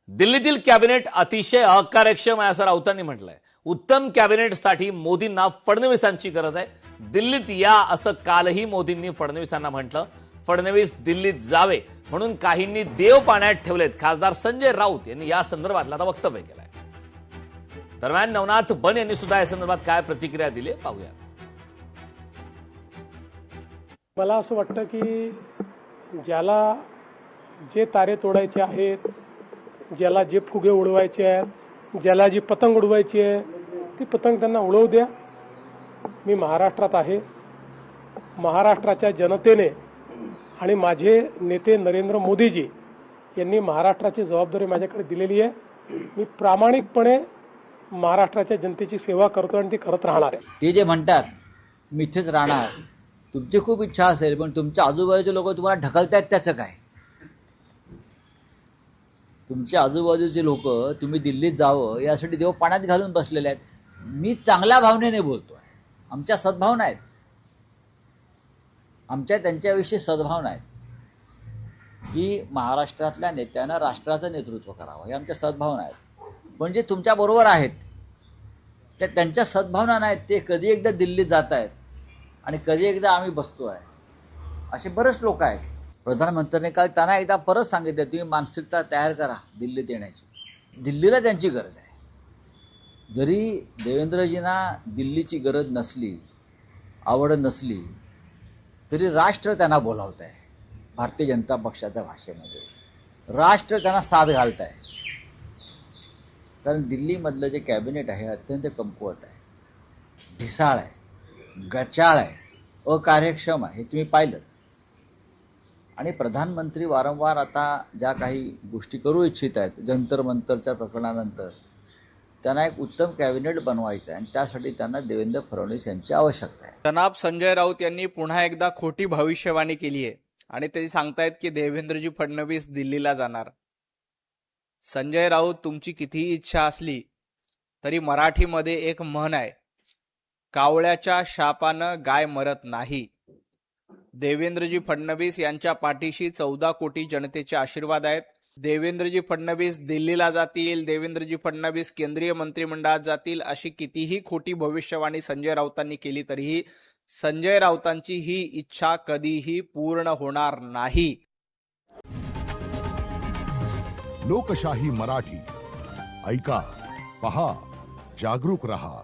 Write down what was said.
दिल्लीतील कॅबिनेट अतिशय अकार्यक्षम आहे असं राऊतांनी म्हटलंय. उत्तम कॅबिनेटसाठी मोदींना फडणवीसांची गरज आहे. दिल्लीत या असं कालही मोदींनी फडणवीसांना म्हटलं. फडणवीस दिल्लीत जावे म्हणून काहींनी देव पाण्यात ठेवलेत. खासदार संजय राऊत यांनी या संदर्भातलं आता वक्तव्य केलंय. दरम्यान नवनाथ बन यांनी सुद्धा या संदर्भात काय प्रतिक्रिया दिली पाहूया. मला असं वाटतं की ज्याला जे तारे तोडायचे आहेत, ज्याला जे फुगे उडवायचे आहेत, ज्याला जी पतंग उडवायची आहे ती पतंग त्यांना उडवू द्या. मी महाराष्ट्रात आहे. महाराष्ट्राच्या जनतेने आणि माझे नेते नरेंद्र मोदीजी यांनी महाराष्ट्राची जबाबदारी माझ्याकडे दिलेली आहे. मी प्रामाणिकपणे महाराष्ट्राच्या जनतेची सेवा करतो आणि ती करत राहणार आहे. ते जे म्हणतात मी इथेच राहणार, तुमची खूप इच्छा असेल पण तुमच्या आजूबाजूचे लोक तुम्हाला ढकलतायत त्याचं काय? तुमच्या आजूबाजूचे लोक तुम्ही दिल्लीत जावं यासाठी देव पाण्यात घालून बसलेले आहेत. मी चांगल्या भावनेने बोलतोय. आमच्या सद्भावना आहेत, आमच्या त्यांच्याविषयी सद्भावना आहेत की महाराष्ट्रातल्या नेत्यांना राष्ट्राचं नेतृत्व करावं, हे आमच्या सद्भावना आहेत. पण जे तुमच्याबरोबर आहेत त्या त्यांच्या सद्भावना नाहीत. ते कधी एकदा दिल्लीत जात आहेत आणि कधी एकदा आम्ही बसतोय. असे बरेच लोक आहेत. प्रधानमंत्र्यांनी काल त्यांना एकदा परत सांगितलं, तुम्ही मानसिकता तयार करा दिल्लीत येण्याची. दिल्लीला त्यांची गरज आहे. जरी देवेंद्रजींना दिल्लीची गरज नसली, आवड नसली, तरी राष्ट्र त्यांना बोलावत आहे. भारतीय जनता पक्षाच्या भाषेमध्ये राष्ट्र त्यांना साथ घालत आहे. कारण दिल्लीमधलं जे कॅबिनेट आहे अत्यंत कमकुवत आहे, ढिसाळ आहे, गचाळ आहे, अकार्यक्षम आहे. हे तुम्ही पाहिलं. आणि प्रधानमंत्री वारंवार आता ज्या काही गोष्टी करू इच्छित आहेत, जंतर मंतरच्या प्रकरणानंतर त्यांना एक उत्तम कॅबिनेट बनवायचं आहे आणि त्यासाठी त्यांना देवेंद्र फडणवीस यांची आवश्यकता आहे. जनाब संजय राऊत यांनी पुन्हा एकदा खोटी भविष्यवाणी केली आहे आणि ते सांगतायत की देवेंद्रजी फडणवीस दिल्लीला जाणार. संजय राऊत, तुमची कितीही इच्छा असली तरी मराठीमध्ये एक म्हण आहे, कावळ्याच्या शापानं गाय मरत नाही. देवेंद्रजी फडणवीस यांच्या पाठीशी 14 कोटी जनतेचे आशीर्वाद आहेत. देवेंद्रजी फडणवीस दिल्लीला जातील, देवेंद्रजी फडणवीस केंद्रीय मंत्रिमंडळात जातील, अशी कितीही खोटी भविष्यवाणी संजय राऊतांनी केली तरीही संजय राऊतांची ही इच्छा कधीही पूर्ण होणार नाही. लोकशाही मराठी ऐका, पहा, जागरूक रहा.